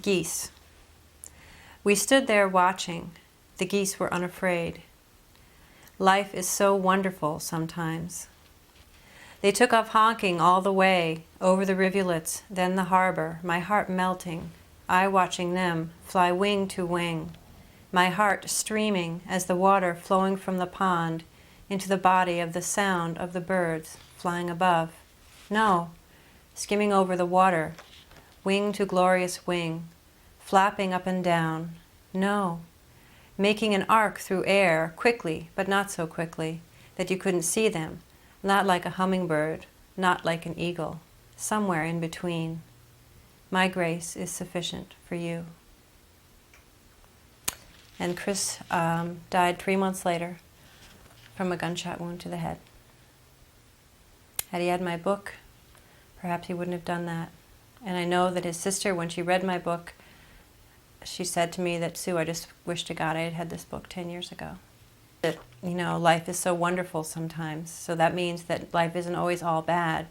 Geese. We stood there watching. The geese were unafraid. Life is so wonderful sometimes. They took off honking all the way, over the rivulets, then the harbor, my heart melting, I watching them fly wing to wing, my heart streaming as the water flowing from the pond into the body of the sound of the birds flying above. No, skimming over the water, wing to glorious wing, flapping up and down. No, making an arc through air, quickly, but not so quickly, that you couldn't see them, not like a hummingbird, not like an eagle, somewhere in between. My grace is sufficient for you. And Chris died 3 months later from a gunshot wound to the head. Had he had my book, perhaps he wouldn't have done that. And I know that his sister, when she read my book, she said to me that, Sue, I just wish to God I had had this book 10 years ago. That, you know, life is so wonderful sometimes. So that means that life isn't always all bad,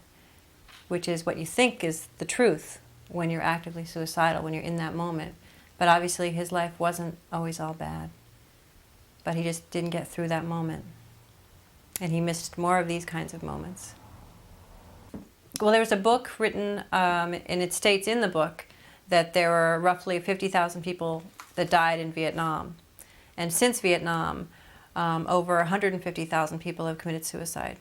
which is what you think is the truth when you're actively suicidal, when you're in that moment. But obviously his life wasn't always all bad. But he just didn't get through that moment. And he missed more of these kinds of moments. Well, there was a book written, and it states in the book that there were roughly 50,000 people that died in Vietnam. And since Vietnam, over 150,000 people have committed suicide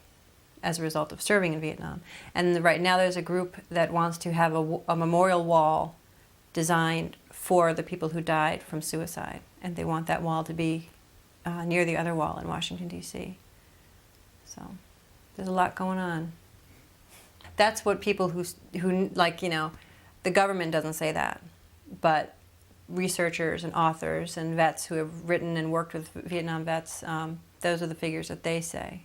as a result of serving in Vietnam. And right now there's a group that wants to have a memorial wall designed for the people who died from suicide. And they want that wall to be near the other wall in Washington, D.C. So there's a lot going on. That's what people who like, you know, the government doesn't say that, but researchers and authors and vets who have written and worked with Vietnam vets, those are the figures that they say.